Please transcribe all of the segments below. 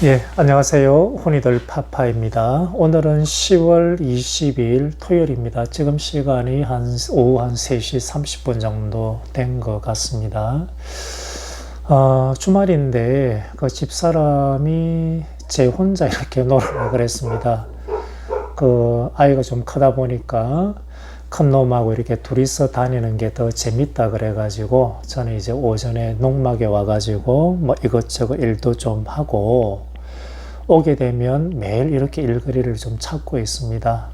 예, 안녕하세요. 혼이들 파파입니다. 오늘은 10월 22일 토요일입니다. 지금 시간이 오후 한 3시 30분 정도 된 것 같습니다. 주말인데 그 집사람이 제 혼자 이렇게 놀으라 그랬습니다. 그 아이가 좀 크다 보니까 큰 놈하고 이렇게 둘이서 다니는 게 더 재밌다 그래가지고 저는 이제 오전에 농막에 와가지고 뭐 이것저것 일도 좀 하고 오게 되면 매일 이렇게 일거리를 좀 찾고 있습니다.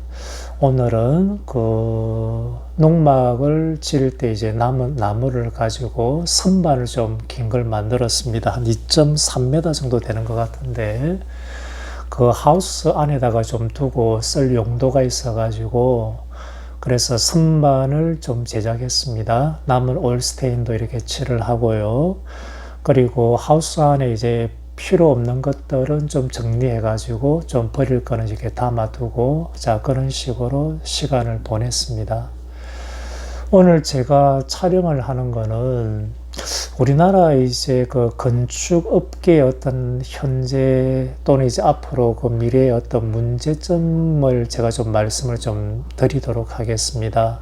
오늘은 그 농막을 지을 때 이제 남은 나무를 가지고 선반을 좀 긴 걸 만들었습니다. 한 2.3m 정도 되는 것 같은데 그 하우스 안에다가 좀 두고 쓸 용도가 있어가지고 그래서 선반을 좀 제작했습니다. 남은 올스테인도 이렇게 칠을 하고요. 그리고 하우스 안에 이제 필요 없는 것들은 좀 정리해가지고 좀 버릴 거는 이렇게 담아두고 자 그런 식으로 시간을 보냈습니다. 오늘 제가 촬영을 하는 거는 우리나라 이제 그 건축 업계의 어떤 현재 또는 이제 앞으로 그 미래의 어떤 문제점을 제가 좀 말씀을 좀 드리도록 하겠습니다.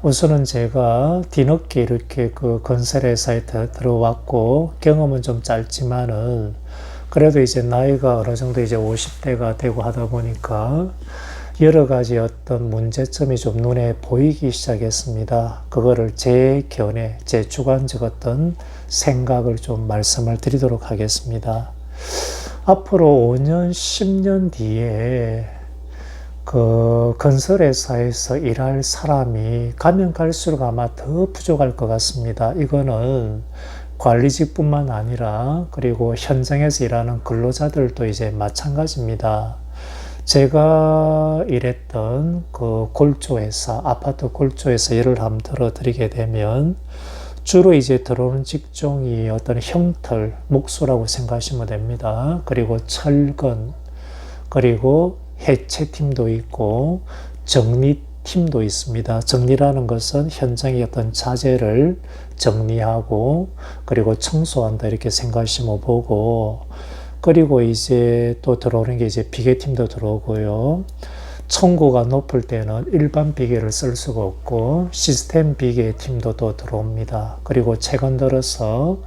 우선은 제가 뒤늦게 이렇게 그 건설회사에 들어왔고 경험은 좀 짧지만은 그래도 이제 나이가 어느 정도 이제 50대가 되고 하다 보니까 여러 가지 어떤 문제점이 좀 눈에 보이기 시작했습니다. 그거를 제 견해, 제 주관적 어떤 생각을 좀 말씀을 드리도록 하겠습니다. 앞으로 5년, 10년 뒤에 그 건설회사에서 일할 사람이 가면 갈수록 아마 더 부족할 것 같습니다. 이거는 관리직뿐만 아니라 그리고 현장에서 일하는 근로자들도 이제 마찬가지입니다. 제가 일했던 그 골조회사, 아파트 골조회사 예를 한번 들어드리게 되면 주로 이제 들어오는 직종이 어떤 형틀, 목수라고 생각하시면 됩니다. 그리고 철근, 그리고 해체팀도 있고 정리팀도 있습니다. 정리라는 것은 현장의 어떤 자재를 정리하고 그리고 청소한다 이렇게 생각하시면 보고 그리고 이제 또 들어오는 게 이제 비계팀도 들어오고요. 층고가 높을 때는 일반 비계를 쓸 수가 없고 시스템 비계 팀도 또 들어옵니다. 그리고 최근 들어서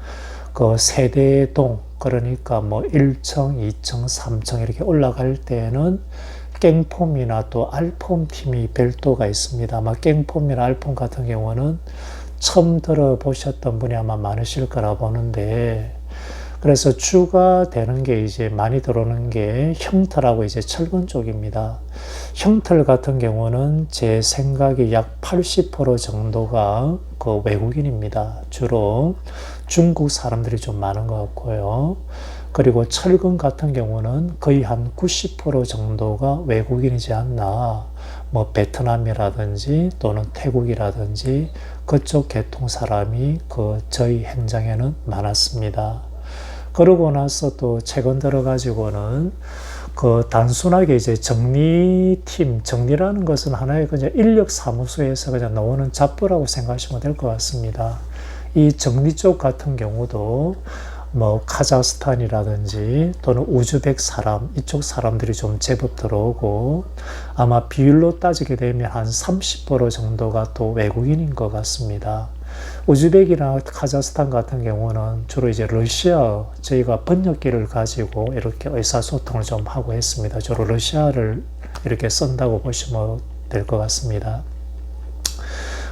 그 세대동 그러니까 뭐 1층, 2층, 3층 이렇게 올라갈 때는 깽폼이나 또 알폼 팀이 별도가 있습니다. 아마 깽폼이나 알폼 같은 경우는 처음 들어보셨던 분이 아마 많으실 거라 보는데 그래서 주가 되는 게 이제 많이 들어오는 게 형틀하고 이제 철근 쪽입니다. 형틀 같은 경우는 제 생각에 약 80% 정도가 그 외국인입니다. 주로 중국 사람들이 좀 많은 것 같고요. 그리고 철근 같은 경우는 거의 한 90% 정도가 외국인이지 않나. 뭐 베트남이라든지 또는 태국이라든지 그쪽 계통 사람이 그 저희 현장에는 많았습니다. 그러고 나서 또 최근 들어가지고는 그 단순하게 이제 정리팀, 정리라는 것은 하나의 그냥 인력사무소에서 그냥 나오는 잡부라고 생각하시면 될 것 같습니다. 이 정리 쪽 같은 경우도 뭐 카자흐스탄이라든지 또는 우즈벡 사람, 이쪽 사람들이 좀 제법 들어오고 아마 비율로 따지게 되면 한 30% 정도가 또 외국인인 것 같습니다. 우즈벡이나 카자흐스탄 같은 경우는 주로 이제 러시아 저희가 번역기를 가지고 이렇게 의사소통을 좀 하고 했습니다. 주로 러시아를 이렇게 쓴다고 보시면 될 것 같습니다.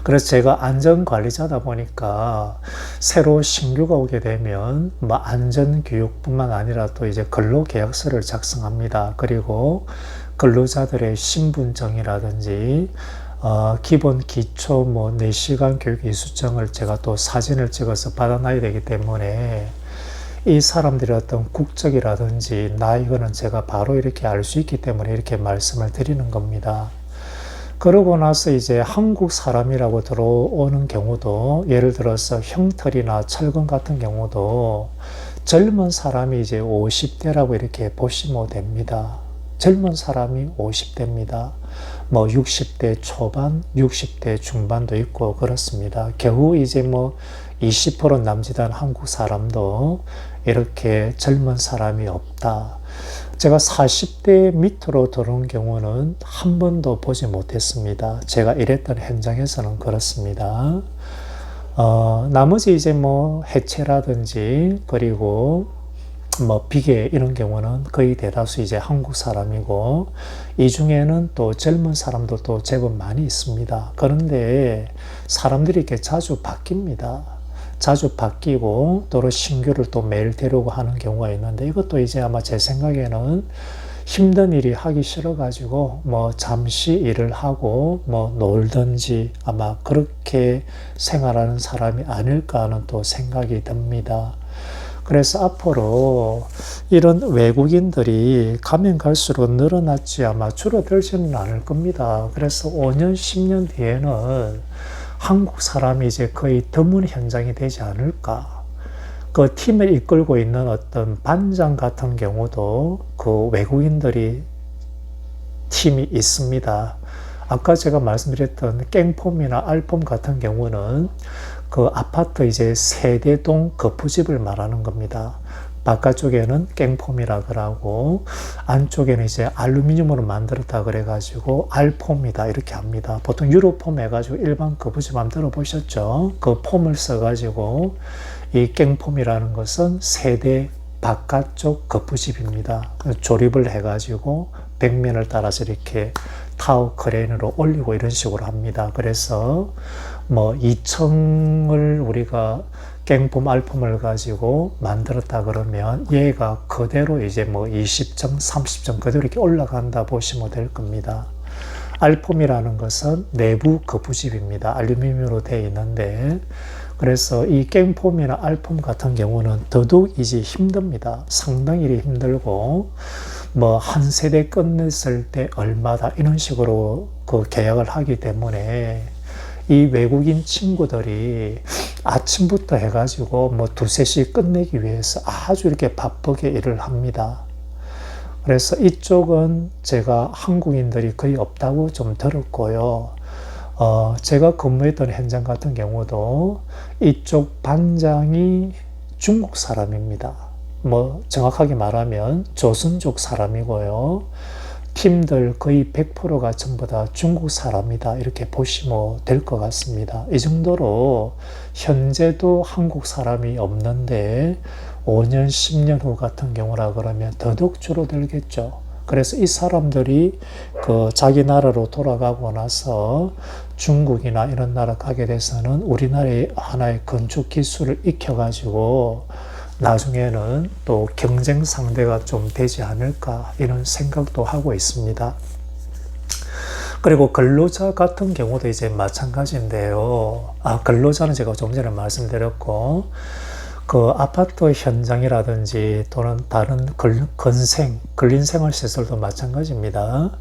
그래서 제가 안전관리자다 보니까 새로 신규가 오게 되면 뭐 안전교육뿐만 아니라 또 이제 근로계약서를 작성합니다. 그리고 근로자들의 신분증이라든지 기본 기초 뭐 4시간 교육 이수증을 제가 또 사진을 찍어서 받아놔야 되기 때문에 이 사람들의 어떤 국적이라든지 나이거는 제가 바로 이렇게 알 수 있기 때문에 이렇게 말씀을 드리는 겁니다. 그러고 나서 이제 한국 사람이라고 들어오는 경우도 예를 들어서 형틀이나 철근 같은 경우도 젊은 사람이 이제 50대라고 이렇게 보시면 됩니다. 젊은 사람이 50대입니다. 뭐 60대 초반, 60대 중반도 있고 그렇습니다. 겨우 이제 뭐 20% 남짓한 한국 사람도 이렇게 젊은 사람이 없다. 제가 40대 밑으로 들어온 경우는 한 번도 보지 못했습니다. 제가 일했던 현장에서는 그렇습니다. 나머지 이제 뭐 해체라든지 그리고 뭐 비계 이런 경우는 거의 대다수 이제 한국 사람이고, 이 중에는 또 젊은 사람들도 제법 많이 있습니다. 그런데 사람들이 이렇게 자주 바뀝니다. 자주 바뀌고 또는 신규를 또 매일 데려오고 하는 경우가 있는데, 이것도 이제 아마 제 생각에는 힘든 일이 하기 싫어가지고 뭐 잠시 일을 하고 뭐 놀든지 아마 그렇게 생활하는 사람이 아닐까 하는 또 생각이 듭니다. 그래서 앞으로 이런 외국인들이 가면 갈수록 늘어났지 아마 줄어들지는 않을 겁니다. 그래서 5년, 10년 뒤에는 한국 사람이 이제 거의 드문 현장이 되지 않을까. 그 팀을 이끌고 있는 어떤 반장 같은 경우도 그 외국인들이 팀이 있습니다. 아까 제가 말씀드렸던 깽폼이나 알폼 같은 경우는 그 아파트 이제 세대동 거푸집을 말하는 겁니다. 바깥쪽에는 깽폼이라 그러고 안쪽에는 이제 알루미늄으로 만들었다 그래가지고 알폼이다 이렇게 합니다. 보통 유로폼 해가지고 일반 거푸집 한번 들어보셨죠? 그 폼을 써가지고 이 깽폼이라는 것은 세대 바깥쪽 거푸집입니다. 조립을 해가지고 벽면을 따라서 이렇게 타워 크레인으로 올리고 이런 식으로 합니다. 그래서 뭐 2층을 우리가 깽폼 알폼을 가지고 만들었다 그러면 얘가 그대로 이제 뭐 20층, 30층 그대로 이렇게 올라간다 보시면 될 겁니다. 알폼이라는 것은 내부 거푸집입니다. 알루미늄으로 되어 있는데, 그래서 이 깽폼이나 알폼 같은 경우는 더더욱 이제 힘듭니다. 상당히 힘들고 뭐 한 세대 끝냈을 때 얼마다 이런 식으로 그 계약을 하기 때문에 이 외국인 친구들이 아침부터 해가지고 뭐 2-3시 끝내기 위해서 아주 이렇게 바쁘게 일을 합니다. 그래서 이쪽은 제가 한국인들이 거의 없다고 좀 들었고요. 제가 근무했던 현장 같은 경우도 이쪽 반장이 중국 사람입니다. 뭐 정확하게 말하면 조선족 사람이고요. 팀들 거의 100%가 전부 다 중국 사람이다 이렇게 보시면 될 것 같습니다. 이 정도로 현재도 한국 사람이 없는데 5년, 10년 후 같은 경우라 그러면 더더욱 줄어들겠죠. 그래서 이 사람들이 그 자기 나라로 돌아가고 나서 중국이나 이런 나라 가게 돼서는 우리나라의 하나의 건축 기술을 익혀가지고 나중에는 또 경쟁 상대가 좀 되지 않을까 이런 생각도 하고 있습니다. 그리고 근로자 같은 경우도 이제 마찬가지인데요. 근로자는 제가 좀 전에 말씀드렸고, 그 아파트 현장이라든지 또는 다른 근린생활시설도 마찬가지입니다.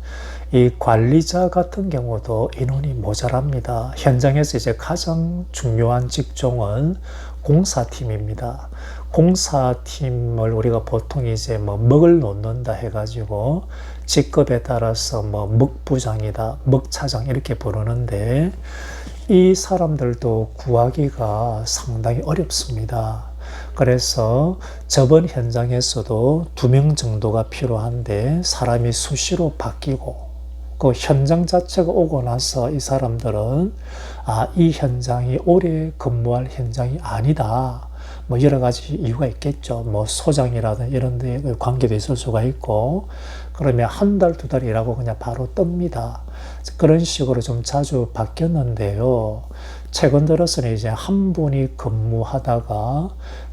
이 관리자 같은 경우도 인원이 모자랍니다. 현장에서 이제 가장 중요한 직종은 공사팀입니다. 공사팀을 우리가 보통 이제 뭐 먹을 놓는다 해가지고 직급에 따라서 뭐 먹부장이다, 먹차장 이렇게 부르는데, 이 사람들도 구하기가 상당히 어렵습니다. 그래서 저번 현장에서도 2명 정도가 필요한데 사람이 수시로 바뀌고, 그 현장 자체가 오고 나서 이 사람들은 이 현장이 오래 근무할 현장이 아니다. 뭐 여러 가지 이유가 있겠죠. 뭐 소장이라든 이런 데 관계도 있을 수가 있고, 그러면 한 달, 2달 일하고 그냥 바로 뜹니다. 그런 식으로 좀 자주 바뀌었는데요. 최근 들어서는 이제 한 분이 근무하다가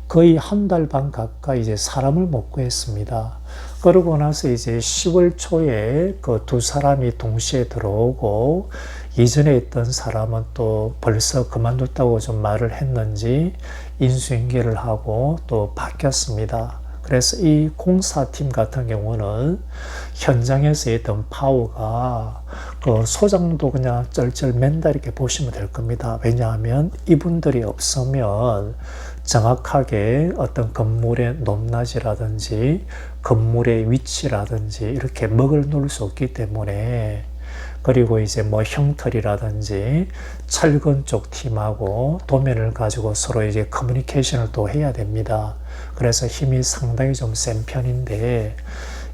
거의 한 달 반 가까이 이제 사람을 못 구했습니다. 그러고 나서 이제 10월 초에 그 2사람이 동시에 들어오고, 이전에 있던 사람은 또 벌써 그만뒀다고 좀 말을 했는지 인수인계를 하고 또 바뀌었습니다. 그래서 이 공사팀 같은 경우는 현장에서 있던 파워가 그 소장도 그냥 쩔쩔 맨다 이렇게 보시면 될 겁니다. 왜냐하면 이분들이 없으면 정확하게 어떤 건물의 높낮이라든지 건물의 위치라든지 이렇게 먹을 놓을 수 없기 때문에 그리고 이제 뭐 형틀이라든지 철근 쪽 팀하고 도면을 가지고 서로 이제 커뮤니케이션을 또 해야 됩니다. 그래서 힘이 상당히 좀 센 편인데,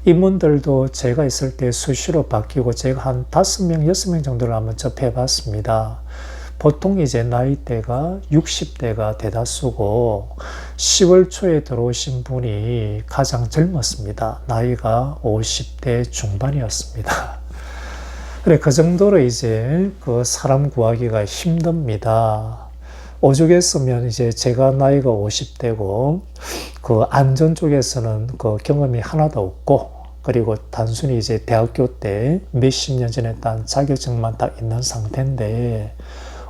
이분들도 제가 있을 때 수시로 바뀌고 제가 한 5명, 6명 정도를 한번 접해 봤습니다. 보통 이제 나이대가 60대가 대다수고 10월 초에 들어오신 분이 가장 젊었습니다. 나이가 50대 중반이었습니다. 그래, 그 정도로 이제 그 사람 구하기가 힘듭니다. 오죽했으면 이제 제가 나이가 50대고 그 안전 쪽에서는 그 경험이 하나도 없고, 그리고 단순히 이제 대학교 때 몇십 년 전에 딴 자격증만 딱 있는 상태인데,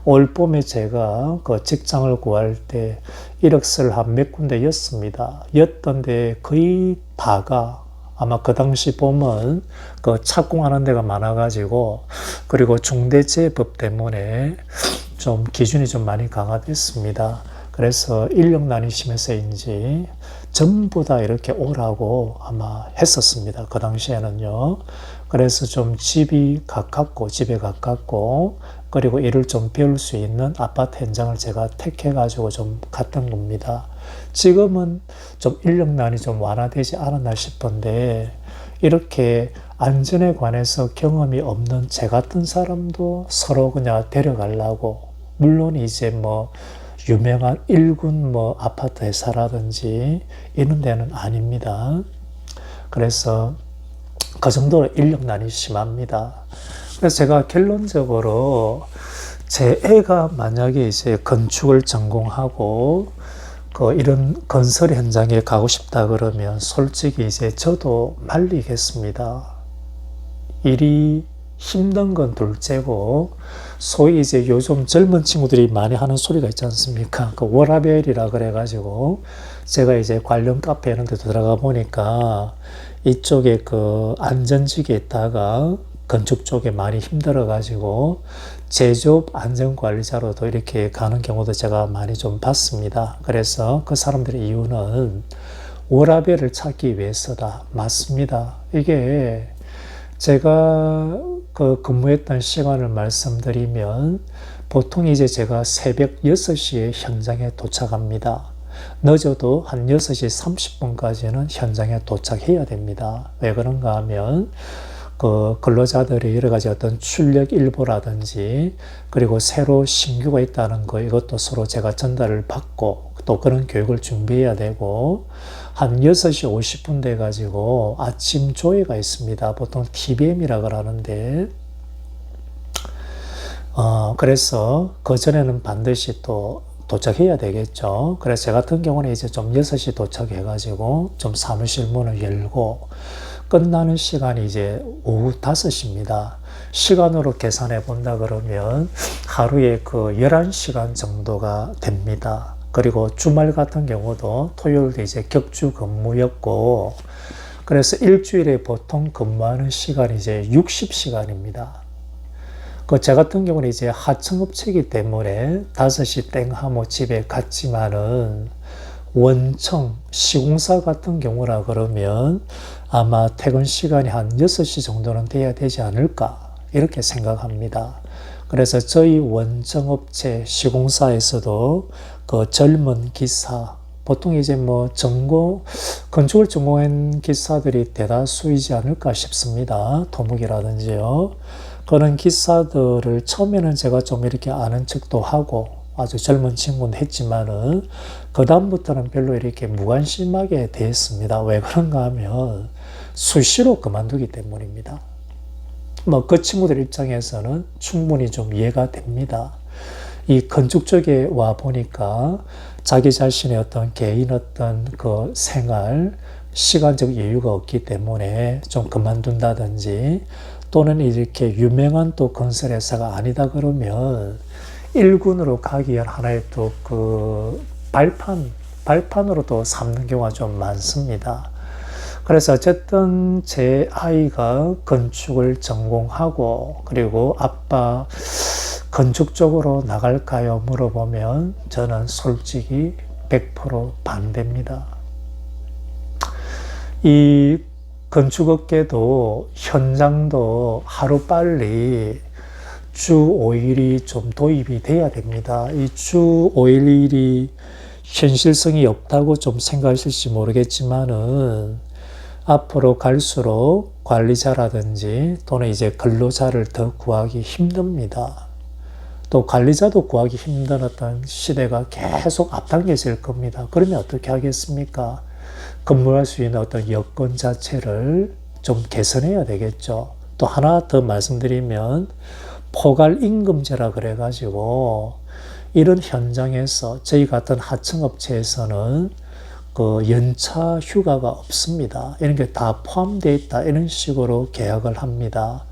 올 봄에 제가 그 직장을 구할 때 이력서를 한 몇 군데였습니다. 였던데 거의 다가 아마 그 당시 보면 그 착공하는 데가 많아가지고, 그리고 중대재해법 때문에 좀 기준이 좀 많이 강화됐습니다. 그래서 인력난이 심해서인지 전부 다 이렇게 오라고 아마 했었습니다. 그 당시에는요. 그래서 좀 집에 가깝고, 그리고 일을 좀 배울 수 있는 아파트 현장을 제가 택해가지고 좀 갔던 겁니다. 지금은 좀 인력난이 좀 완화되지 않았나 싶은데, 이렇게 안전에 관해서 경험이 없는 제 같은 사람도 서로 그냥 데려가려고, 물론 이제 뭐 유명한 일군 뭐 아파트 회사라든지 이런 데는 아닙니다. 그래서 그 정도로 인력난이 심합니다. 그래서 제가 결론적으로 제 애가 만약에 이제 건축을 전공하고 그 이런 건설 현장에 가고 싶다 그러면 솔직히 이제 저도 말리겠습니다. 일이 힘든 건 둘째고, 소위 이제 요즘 젊은 친구들이 많이 하는 소리가 있지 않습니까? 그 워라밸이라 그래가지고 제가 이제 관련 카페 이런 데 들어가 보니까 이쪽에 그 안전직에 있다가 건축 쪽에 많이 힘들어가지고 제조업 안전관리자로도 이렇게 가는 경우도 제가 많이 좀 봤습니다. 그래서 그 사람들의 이유는 워라밸을 찾기 위해서다. 맞습니다. 이게 제가 그 근무했던 시간을 말씀드리면 보통 이제 제가 새벽 6시에 현장에 도착합니다. 늦어도 한 6시 30분까지는 현장에 도착해야 됩니다. 왜 그런가 하면 그 근로자들이 여러 가지 어떤 출력 일보라든지, 그리고 새로 신규가 있다는 거, 이것도 서로 제가 전달을 받고 또 그런 교육을 준비해야 되고, 한 6시 50분 돼 가지고 아침 조회가 있습니다. 보통 TBM이라고 하는데, 그래서 그 전에는 반드시 또 도착해야 되겠죠. 그래서 제 같은 경우는 이제 좀 6시 도착해가지고 좀 사무실 문을 열고, 끝나는 시간이 이제 오후 5시입니다. 시간으로 계산해 본다 그러면 하루에 그 11시간 정도가 됩니다. 그리고 주말 같은 경우도 토요일도 이제 격주 근무였고, 그래서 일주일에 보통 근무하는 시간이 이제 60시간입니다. 그 제 같은 경우는 이제 하청업체이기 때문에 5시 땡 하면 집에 갔지만은, 원청, 시공사 같은 경우라 그러면 아마 퇴근 시간이 한 6시 정도는 돼야 되지 않을까, 이렇게 생각합니다. 그래서 저희 원청업체 시공사에서도 그 젊은 기사, 보통 이제 뭐 건축을 전공한 기사들이 대다수이지 않을까 싶습니다. 토목이라든지요. 그런 기사들을 처음에는 제가 좀 이렇게 아는 척도 하고 아주 젊은 친구는 했지만은 그다음부터는 별로 이렇게 무관심하게 됐습니다. 왜 그런가 하면 수시로 그만두기 때문입니다. 뭐 그 친구들 입장에서는 충분히 좀 이해가 됩니다. 이 건축 쪽에 와 보니까 자기 자신의 어떤 개인 어떤 그 생활, 시간적 여유가 없기 때문에 좀 그만둔다든지, 또는 이렇게 유명한 또 건설회사가 아니다 그러면 일군으로 가기 위한 하나의 또 그 발판으로 또 삼는 경우가 좀 많습니다. 그래서 어쨌든 제 아이가 건축을 전공하고, 그리고 아빠 건축 쪽으로 나갈까요? 물어보면 저는 솔직히 100% 반대입니다. 이 건축업계도 현장도 하루빨리 주 5일이 좀 도입이 돼야 됩니다. 이 주 5일이 현실성이 없다고 좀 생각하실지 모르겠지만은 앞으로 갈수록 관리자라든지 또는 이제 근로자를 더 구하기 힘듭니다. 또 관리자도 구하기 힘든 어떤 시대가 계속 앞당겨질 겁니다. 그러면 어떻게 하겠습니까? 근무할 수 있는 어떤 여건 자체를 좀 개선해야 되겠죠. 또 하나 더 말씀드리면 포괄임금제라 그래가지고 이런 현장에서 저희 같은 하청업체에서는 그 연차 휴가가 없습니다. 이런 게 다 포함되어 있다. 이런 식으로 계약을 합니다.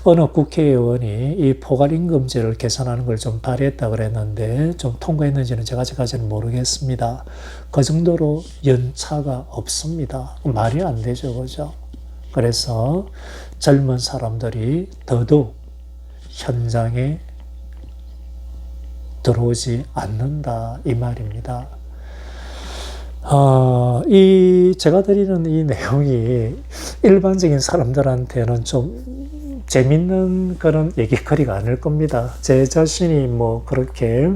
어느 국회의원이 이 포괄임금제를 개선하는 걸 좀 발의했다 그랬는데 좀 통과했는지는 제가 아직까지는 모르겠습니다. 그 정도로 연차가 없습니다. 말이 안 되죠, 그죠? 그래서 젊은 사람들이 더더욱 현장에 들어오지 않는다 이 말입니다. 제가 드리는 이 내용이 일반적인 사람들한테는 좀 재밌는 그런 얘기거리가 아닐 겁니다. 제 자신이 뭐 그렇게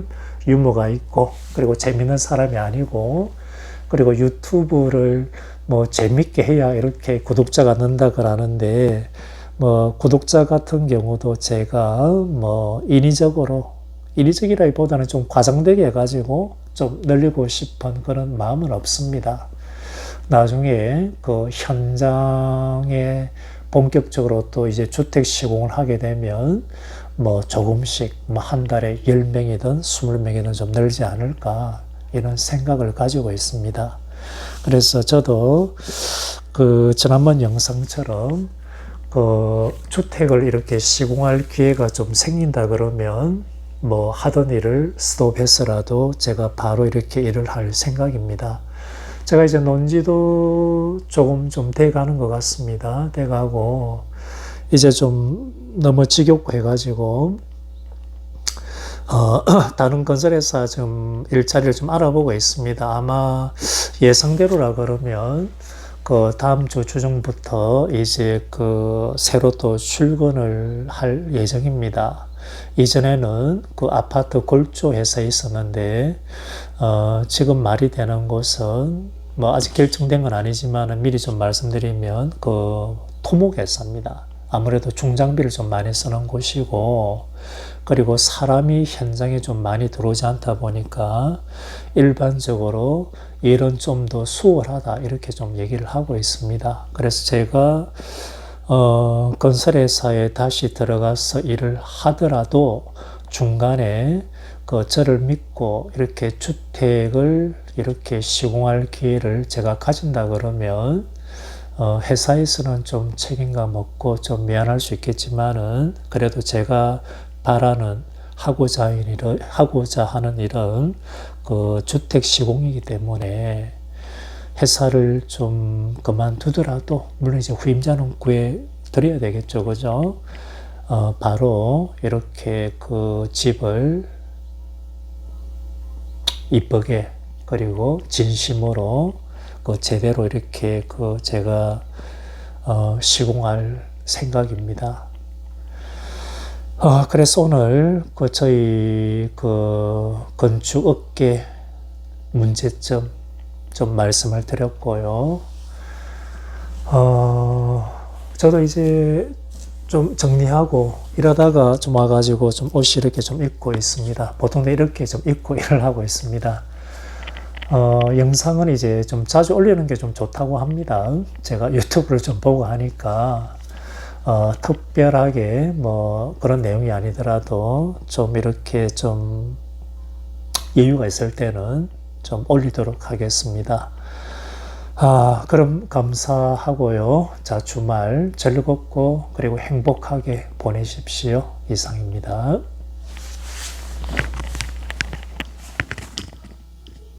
유머가 있고 그리고 재밌는 사람이 아니고 그리고 유튜브를 뭐 재밌게 해야 이렇게 구독자가 는다 그러는데 뭐 구독자 같은 경우도 제가 뭐 인위적이라기보다는 좀 과장되게 해가지고 좀 늘리고 싶은 그런 마음은 없습니다. 나중에 그 현장에 본격적으로 또 이제 주택 시공을 하게 되면 뭐 조금씩 뭐 한 달에 10명이든 20명이든 좀 늘지 않을까 이런 생각을 가지고 있습니다. 그래서 저도 그 지난번 영상처럼 그 주택을 이렇게 시공할 기회가 좀 생긴다 그러면 뭐 하던 일을 스톱해서라도 제가 바로 이렇게 일을 할 생각입니다. 제가 이제 논지도 조금 좀 돼가는 것 같습니다. 돼가고 이제 좀 너무 지겹고 해가지고 다른 건설회사 좀 일자리를 좀 알아보고 있습니다. 아마 예상대로라 그러면 그 다음 주 중부터 이제 그 새로 또 출근을 할 예정입니다. 이전에는 그 아파트 골조 회사에 있었는데 지금 말이 되는 곳은 뭐 아직 결정된 건 아니지만 미리 좀 말씀드리면 그 토목회사입니다. 아무래도 중장비를 좀 많이 쓰는 곳이고 그리고 사람이 현장에 좀 많이 들어오지 않다 보니까 일반적으로 일은 좀 더 수월하다 이렇게 좀 얘기를 하고 있습니다. 그래서 제가 건설회사에 다시 들어가서 일을 하더라도 중간에 그 저를 믿고 이렇게 주택을 이렇게 시공할 기회를 제가 가진다 그러면 회사에서는 좀 책임감 없고 좀 미안할 수 있겠지만은 그래도 제가 바라는 하고자 하는 일은 그 주택 시공이기 때문에 회사를 좀 그만두더라도 물론 이제 후임자는 구해 드려야 되겠죠, 그죠? 바로 이렇게 그 집을 이쁘게 그리고 진심으로 그 제대로 이렇게 그 제가 시공할 생각입니다. 그래서 오늘 그 저희 그 건축업계 문제점 좀 말씀을 드렸고요. 저도 이제 좀 정리하고 이러다가 좀 와가지고 좀 옷이 이렇게 좀 입고 있습니다. 보통 이렇게 좀 입고 일을 하고 있습니다. 영상은 이제 좀 자주 올리는 게 좀 좋다고 합니다. 제가 유튜브를 좀 보고 하니까 특별하게 뭐 그런 내용이 아니더라도 좀 이렇게 좀 여유가 있을 때는 좀 올리도록 하겠습니다. 그럼 감사하고요. 자, 주말 즐겁고 그리고 행복하게 보내십시오. 이상입니다.